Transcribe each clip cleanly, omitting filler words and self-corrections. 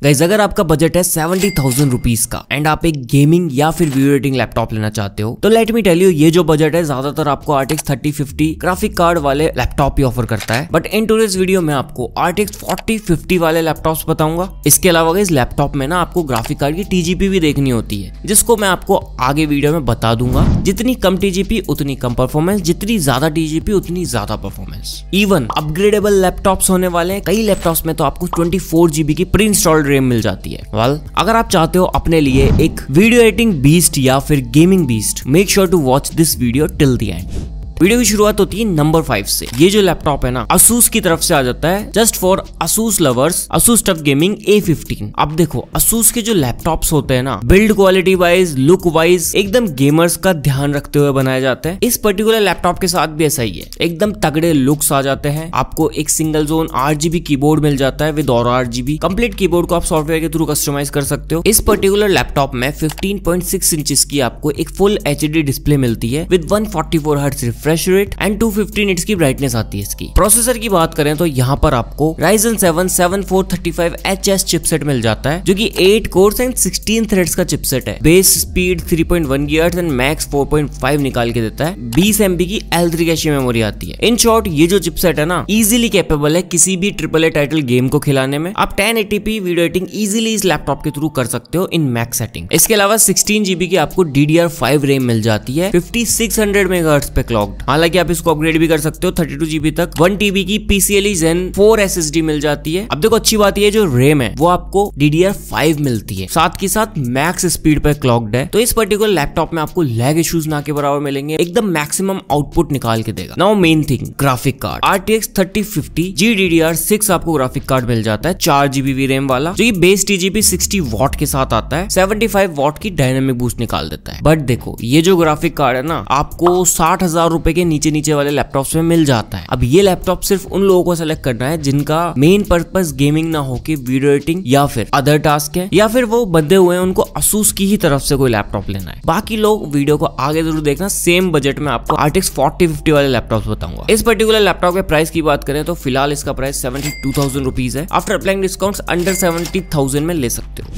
Guys अगर आपका budget है 70,000 रुपीज का एंड आप एक गेमिंग या फिर वीडियो एडिटिंग लैपटॉप लेना चाहते हो तो लेट मी टेल यू, ये जो बजट है ज्यादातर आपको RTX 3050 ग्राफिक कार्ड वाले लैपटॉप ही ऑफर करता है। बट इन टूडेज वीडियो में आपको RTX 4050 वाले लैपटॉप्स बताऊंगा। इसके अलावा इस लैपटॉप में ना आपको ग्राफिक कार्ड की TGP भी देखनी होती है, जिसको मैं आपको आगे वीडियो में बता दूंगा। जितनी कम TGP उतनी कम परफॉर्मेंस, जितनी ज्यादा TGP उतनी ज्यादा परफॉर्मेंस। इवन अपग्रेडेबल लैपटॉप्स होने वाले हैं। कई लैपटॉप्स में तो आपको 24 GB की प्री इंस्टॉल्ड रैम मिल जाती है। वेल, अगर आप चाहते हो अपने लिए एक वीडियो एडिटिंग बीस्ट या फिर gaming beast, make sure to watch this video till the end. Video की शुरुआत होती है नंबर 5 से। ये जो लैपटॉप है ना Asus की तरफ से आ जाता है, just for Asus lovers, Asus TUF gaming A15। अब देखो Asus के जो लैपटॉप्स होते हैं ना, build quality wise, look wise एकदम गेमर्स का ध्यान रखते हुए बनाए जाते हैं। इस पर्टिकुलर लैपटॉप के साथ भी ऐसा ही है, एकदम तगड़े लुक्स आ जाते हैं। आपको एक सिंगल जोन RGB कीबोर्ड मिल जाता है with Aura RGB। Complete keyboard को आप सॉफ्टवेयर के थ्रू कस्टमाइज कर सकते हो। इस पर्टिकुलर लैपटॉप में 15.6 इंचेस की आपको एक फुल HD डिस्प्ले मिलती है with 144 hertz refresh rate and 250 nits की ब्राइटनेस आती है इसकी। प्रोसेसर की बात करें तो यहाँ पर आपको Ryzen 7 7435HS चिपसेट मिल जाता है, जो कि 8 कोर्स एंड 16 थ्रेड्स का चिपसेट है। Base speed 3.1 GHz and max 4.5 निकाल के देता है। 20 MB की L3 कैशे मेमोरी आती है। इन शॉर्ट, ये जो चिपसेट है ना इजीली कैपेबल है किसी भी AAA टाइटल गेम को खिलाने में। आप 1080p वीडियो एडिटिंग इजीली इस लैपटॉप के थ्रू कर सकते हो इन मैक्स सेटिंग। इसके अलावा 16 GB की आपको DDR5 रैम मिल जाती है 5600 MHz पे क्लॉक्ड। हालांकि आप इसको अपग्रेड भी कर सकते हो 32 GB तक। 1 TB की PCIe Gen 4 SSD मिल जाती है। अब देखो अच्छी बात ये जो रैम है वो आपको DDR5 मिलती है, साथ के साथ मैक्स स्पीड पर क्लॉक्ड है। तो इस पर्टिकुलर लैपटॉप में आपको लैग इश्यूज ना के बराबर मिलेंगे, एकदम मैक्सिमम आउटपुट निकाल के देगा। Now main thing, graphic card RTX 3050 GDDR6 आपको ग्राफिक कार्ड मिल जाता है 4 GB रैम वाला, जो कि बेस TGP 60 वॉट के साथ आता है। 75 वॉट की डायनामिक बूस्ट निकाल देता है। बट देखो ये जो ग्राफिक कार्ड है ना आपको 60,000 रुपए के नीचे वाले लैपटॉप्स में मिल जाता है। अब ये लैपटॉप सिर्फ उन लोगों को सेलेक्ट करना है जिनका मेन पर्पस गेमिंग ना हो कि वीडियो एडिटिंग या फिर अदर टास्क है, या फिर वो बंदे हुए हैं उनको Asus की ही तरफ से कोई लैपटॉप लेना है। बाकी लोग वीडियो को आगे जरूर देखना। सेम बजट में आपको RTX 4050 वाले लैपटॉप्स बताऊंगा। इस पर्टिकुलर लैपटॉप के प्राइस की बात करें तो फिलहाल इसका प्राइस 72,000 रुपीज है। आफ्टर अप्लाइंग डिस्काउंट्स अंडर 70,000 में ले सकते हो।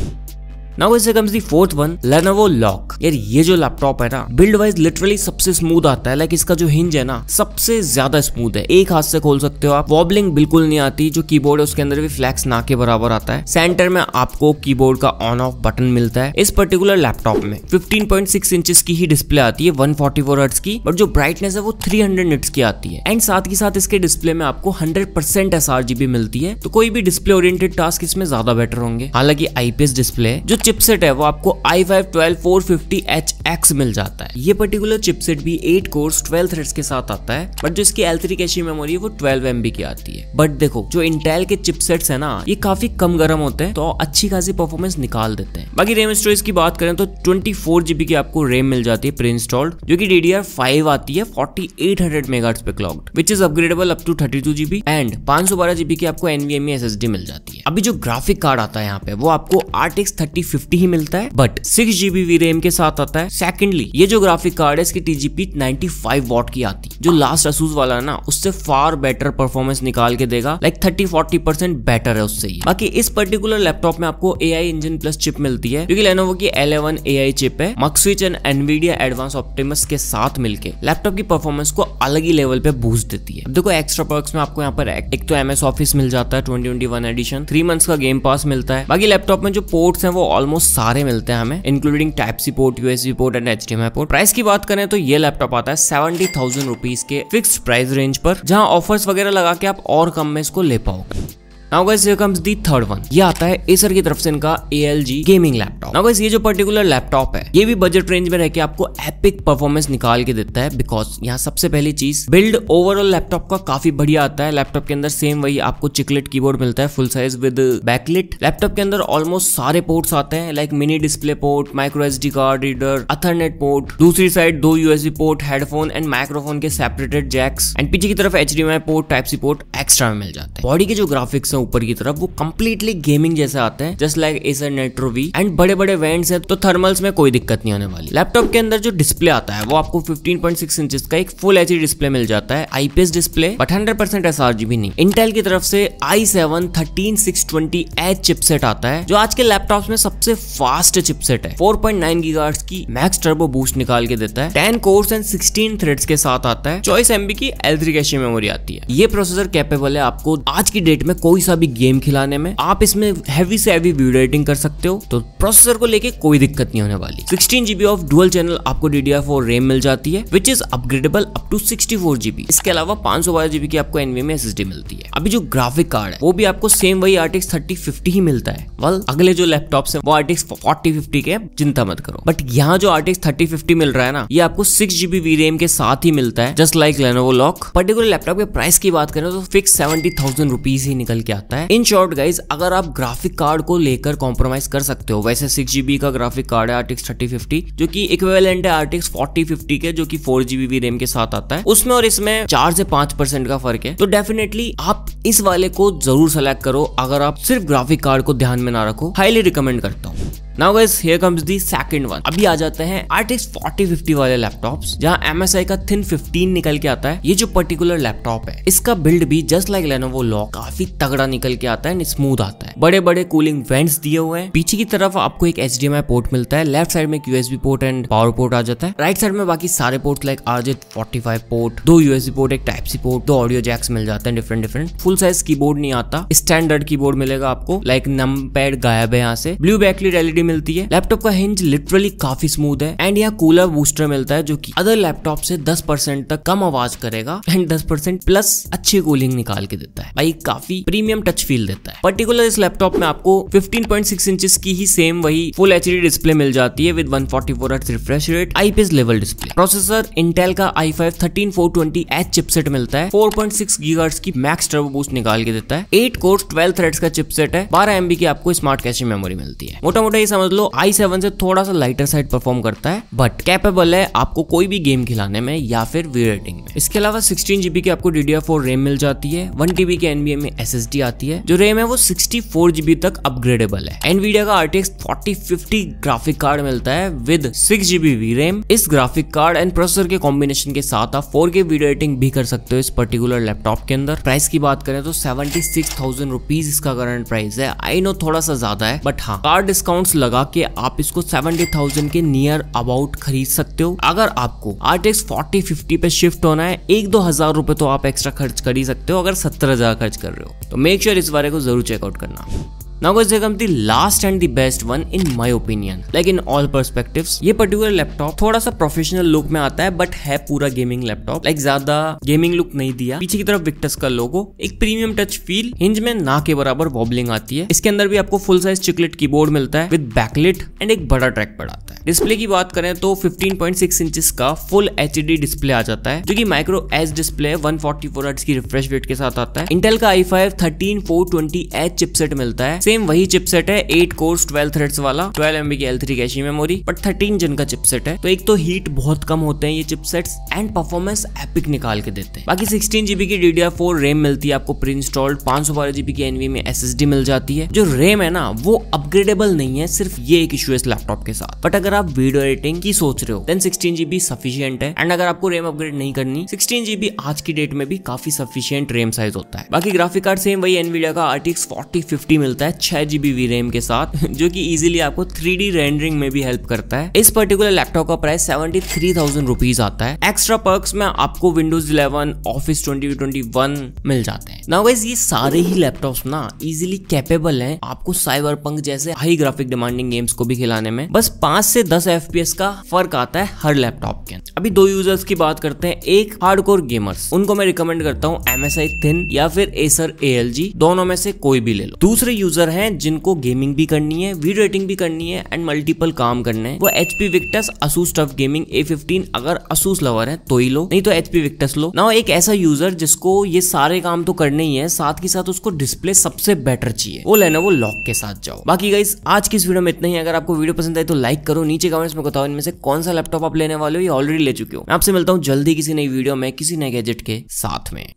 नाउ इससे comes the fourth one, Lenovo Lock। यार ये जो लैपटॉप है ना बिल्ड वाइज लिटरली सबसे स्मूथ आता है। लाइक इसका जो हिंज है ना सबसे ज्यादा स्मूथ है, एक हाथ से खोल सकते हो आप। वॉबलिंग बिल्कुल नहीं आती। जो कीबोर्ड है उसके अंदर भी फ्लैक्स ना के बराबर आता है। सेंटर में आपको कीबोर्ड का ऑन ऑफ बटन मिलता है। इस पर्टिकुलर लैपटॉप में 15.6 इंचेस की ही डिस्प्ले आती है 144 हर्ट्ज की, बट जो ब्राइटनेस है वो 300 निट्स की आती है। एंड साथ ही साथ इसके डिस्प्ले में आपको 100% sRGB मिलती है, तो कोई भी डिस्प्ले ओरिएंटेड टास्क इसमें ज्यादा बेटर होंगे। हालांकि IPS डिस्प्ले है। जो चिपसेट है वो आपको i5-12450HX मिल जाता है। ये पर्टिकुलर चिपसेट भी 8 कोर्स 12 थ्रेड्स के साथ आता है, बट जो इसकी L3 कैशे मेमोरी है वो 12 MB की आती है। बट देखो जो इंटेल के चिपसेट्स है ना ये काफी कम गर्म होते हैं, तो अच्छी खासी परफॉर्मेंस निकाल देते हैं। बाकी रैम स्टोरेज की बात करें तो 24 GB की आपको रैम मिल जाती है प्री इंस्टॉल्ड, जो कि DDR5 आती है 4800 MHz पे clocked, which is upgradable up to 32 GB and 512 GB की आपको NVMe SSD मिल जाती है। अभी जो ग्राफिक कार्ड आता है यहाँ पे वो आपको RTX 3050 ही मिलता है, बट 6 GB VRAM के साथ आता है। सेकेंडली ये जो ग्राफिक कार्ड है इसकी TGP 95 वॉट की आती है, जो लास्ट Asus वाला है ना उससे फार बेटर परफॉर्मेंस निकाल के देगा। लाइक 30-40% बेटर है उससे ही। बाकी इस पर्टिकुलर लैपटॉप में आपको AI इंजन प्लस चिप मिलती है, जो कि Lenovo की L11 AI चिप है। Muxswitch and Nvidia Advanced Optimus के साथ मिलके लैपटॉप की परफॉर्मेंस को अलग ही लेवल पे बूस्ट देती है। देखो एक्स्ट्रा पर्क्स में आपको यहाँ पर एक तो MS Office मिल जाता है 2021 एडिशन, 3 मंथ्स का गेम पास मिलता है। बाकी लैपटॉप में जो पोर्ट्स हैं वो ऑलमोस्ट सारे मिलते हैं हमें, including Type-C port, USB port and HDMI port. Price की बात करें तो ये लैपटॉप आता है 70,000 रुपीज के फिक्स्ड प्राइस रेंज पर, जहां ऑफर्स वगैरह लगा के आप और कम में इसको ले पाओगे। Now guys, here comes the third one। ये आता है Acer की तरफ से इनका ALG gaming laptop. Now guys, ये जो पर्टिकुलर लैपटॉप है ये भी बजट रेंज में रह के आपको एपिक परफॉर्मेंस निकाल के देता है, बिकॉज यहाँ सबसे पहली चीज बिल्ड ओवरऑल लैपटॉप का काफी बढ़िया आता है। लैपटॉप के अंदर सेम वही आपको चिकलेट कीबोर्ड मिलता है full size with backlit. Laptop के अंदर ऑलमोस्ट सारे पोर्ट्स आते हैं, like mini display port, micro SD card reader, ethernet port, दूसरी side 2 USB port, headphone and microphone के सेपरेटेड जैक्स, एंड पीछे की तरफ HDMI port, Type-C port extra में मिल जाते हैं। बॉडी के जो ग्राफिक्स हैं ऊपर की तरफ वो कम्प्लीटली गेमिंग जैसे आते हैं, just like Acer nitro we. And बड़े बड़े वेंट्स है तो थर्मल्स में कोई दिक्कत नहीं आने वाली। लैपटॉप के अंदर जो डिस्प्ले आता है वो आपको 15.6 इंचेस का एक फुल एचडी डिस्प्ले मिल जाता है, आईपीएस डिस्प्ले, बट 100% sRGB नहीं। इंटेल की तरफ से i7 13620H चिपसेट आता है जो आज के लैपटॉप्स में सबसे फास्ट चिपसेट है। 4.9 गीगाहर्ट्ज की मैक्स टर्बो बूस्ट निकाल के देता है। 10 कोर्स एंड 16 थ्रेड्स के साथ आता है। 24 MB की L3 कैशे मेमोरी आती है। ये प्रोसेसर कैपेबल है आपको आज की डेट में कोई सा भी गेम खिलाने में। आप इसमें हैवी से हैवी वीडियो एडिटिंग कर सकते हो, तो प्रोसेसर को लेके कोई दिक्कत नहीं होने वाली। 16 GB ऑफ डुअल चैनल आपको DDR4 रैम मिल जाती है which is upgradable up to 64 GB। इसके अलावा 512 GB की आपको NVMe SSD मिलती है। अभी जो ग्राफिक कार्ड है वो भी आपको सेम वही RTX 3050 ही मिलता है। वेल अगले जो लैपटॉप्स है वो RTX 4050 के, चिंता मत करो। बट यहाँ जो RTX 3050 मिल रहा है ना, ये आपको 6 GB VRAM के साथ ही मिलता है, just like Lenovo Lock। Particular laptop के प्राइस की बात करें तो फिक्स 70,000 रुपीज ही निकल के आता है। इन शॉर्ट गाइज, अगर आप ग्राफिक कार्ड को लेकर कॉम्प्रोमाइज कर सकते हो, वैसे 6 GB का ग्राफिक कार्ड है RTX 3050 जो कि इक्विवेलेंट है RTX 4050 के, जो कि 4 GB VRAM के साथ आता है। उसमें और इसमें 4 से 5% का फर्क है, तो डेफिनेटली आप इस वाले को जरूर सेलेक्ट करो अगर आप सिर्फ ग्राफिक कार्ड को ध्यान में ना रखो। हाईली रिकमेंड करता हूँ। Now guys, here comes the second one। अभी आ जाते हैं RTX 4050 वाले लैपटॉप्स, जहाँ MSI का Thin 15 निकल के आता है। ये जो पर्टिकुलर लैपटॉप है इसका बिल्ड भी जस्ट लाइक Lenovo Lock काफी तगड़ा निकल के आता है, स्मूथ आता है। बड़े बड़े कूलिंग वेंट्स दिए हुए हैं। पीछे की तरफ आपको एक HDMI पोर्ट मिलता है, लेफ्ट साइड में एक USB port and power port आ जाता है। राइट साइड में बाकी सारे port like RJ45 port, 2 USB port, एक Type-C पोर्ट, 2 ऑडियो जैक्स मिल जाते हैं डिफरेंट। फुल साइज कीबोर्ड नहीं आता, स्टैंडर्ड कीबोर्ड मिलेगा आपको, लाइक नंबर पैड गायब है यहाँ से। ब्लू बैकलाइट LED मिलती है। लैपटॉप का हिंज लिटरली काफी स्मूथ है एंड यहाँ कूलर बूस्टर मिलता है जो कि अदर लैपटॉप से 10% तक कम आवाज करेगा एंड 10% प्लस अच्छी कूलिंग निकाल के देता है। भाई काफी प्रीमियम टच फील देता है। पर्टिकुलर इस लैपटॉप में आपको 15.6 इंचेस की ही सेम वही फुल एचडी डिस्प्ले मिल जाती है with 144 hertz refresh rate, IPS level display. Processor Intel का i5 13420H चिपसेट मिलता है। 4.6 गीगाहर्ट्ज की मैक्स टर्बो बूस्ट निकाल के देता है। 8 कोर्स 12 थ्रेड्स का चिपसेट है। 12 MB की आपको स्मार्ट कैशे मेमोरी मिलती है। मोटा मोटा ये समझ लो i7 से थोड़ा सा लाइटर साइड परफॉर्म करता है, बट कैपेबल है आपको कोई भी गेम खिलाने में या फिर वीडियो एडिटिंग में। इसके अलावा 16 GB की आपको DDR4 रैम मिल जाती है। 1 TB की NVMe SSD आती है। जो रैम है वो 64 GB तक अपग्रेडेबल है। Nvidia का RTX 4050 ग्राफिक कार्ड मिलता है विद 6 GB VRAM। इस ग्राफिक कार्ड एंड प्रोसेसर के कॉम्बिनेशन के साथ आप 4K वीडियो एडिटिंग भी कर सकते हो इस पर्टिकुलर लैपटॉप के अंदर। प्राइस की बात करें तो 76,000 रुपीज इसका करंट प्राइस है। आई नो थोड़ा सा ज्यादा है, बट हाँ कार्ड डिस्काउंट्स लगा के आप इसको 70,000 के नियर अबाउट खरीद सकते हो। अगर आपको RTX 4050 पे शिफ्ट होना है, 1-2 हजार रुपए तो आप एक्स्ट्रा खर्च कर ही सकते हो अगर 70,000 खर्च कर रहे हो, तो मेक श्योर इस बारे को जरूर चेकआउट करना। Now guys, here comes the last and the best one in my opinion, like in all perspectives। ये पर्टिकुलर लैपटॉप थोड़ा सा प्रोफेशनल लुक में आता है, बट है पूरा गेमिंग लैपटॉप। लाइक ज्यादा गेमिंग लुक नहीं दिया। पीछे की तरफ विक्टस का लोगो, एक प्रीमियम टच फील, हिंज में ना के बराबर वॉबलिंग आती है। इसके अंदर भी आपको फुल साइज चिकलेट कीबोर्ड मिलता है विद बैकलिट एंड एक बड़ा ट्रैक पैड आता है। डिस्प्ले की बात करें तो 15.6 इंचेस का फुल HD डिस्प्ले आ जाता है जो कि माइक्रो एच डिस्प्ले 144 हर्ट्ज की रिफ्रेश रेट के साथ आता है। इंटेल का i5 13420H चिपसेट मिलता है। सेम वही चिपसेट है, 8 कोर्स 12 थ्रेड्स वाला, 12 MB की L3 कैशे मेमोरी, बट 13 जन का चिपसेट है। तो एक तो हीट बहुत कम होते हैं ये चिपसेट्स एंड परफॉर्मेंस एपिक निकाल के देते हैं। बाकी 16 GB की DDR4 रैम मिलती है आपको प्री इंस्टॉल्ड। 512 GB की NVMe SSD मिल जाती है। जो रैम है ना वो अपग्रेडेबल नहीं है, सिर्फ ये एक इशू है इस लैपटॉप के साथ। बट अगर आप वीडियो एडिटिंग की सोच रहे हो देन 16 GB सफिशिएंट है। एंड अगर आपको रैम अपग्रेड नहीं करनी, 16 GB आज की डेट में भी काफी सफिशिएंट रैम साइज होता है। बाकी ग्राफिक कार्ड सेम वही Nvidia का RTX 4050 मिलता है 6 GB VRAM के साथ, जो कि इजीली आपको 3D रेंडरिंग में भी हेल्प करता है। इस पर्टिकुलर लैपटॉप का प्राइस 73,000 रुपीज आता है। एक्स्ट्रा पर्क्स में आपको Windows 11, Office 2021 मिल जाते हैं। नाउ गाइस, ये सारे ही लैपटॉप्स ना इजीली कैपेबल हैं आपको साइबरपंक जैसे हाई ग्राफिक डिमांडिंग गेम्स को भी खिलाने में। बस 5 से 10 FPS का फर्क आता है हर लैपटॉप के अंदर। अभी 2 यूजर्स की बात करते हैं। एक हार्डकोर गेमर्स, उनको मैं रिकमेंड करता हूँ MSI Thin या फिर Acer ALG, दोनों में से कोई भी ले लो। दूसरे यूजर हैं जिनको गेमिंग भी करनी है, वीडियो एडिटिंग भी करनी है एंड मल्टीपल काम करने हैं, वो HP Victus Asus TUF Gaming A15, अगर Asus लवर है तो ही लो, नहीं तो HP Victus लो। ना एक ऐसा यूजर जिसको ये सारे काम तो करने ही है, साथ के साथ उसको डिस्प्ले सबसे बेटर चाहिए, वो Lenovo Lock के साथ जाओ। बाकी गाइस, आज की इस वीडियो में इतना ही। अगर आपको वीडियो पसंद आए तो लाइक करो, नीचे कमेंट्स में बताओ इनमें से कौन सा लैपटॉप आप लेने वाले हो या ऑलरेडी ले चुके हो। मैं आपसे मिलता हूँ जल्दी किसी नई वीडियो में किसी नए गैजेट के साथ में।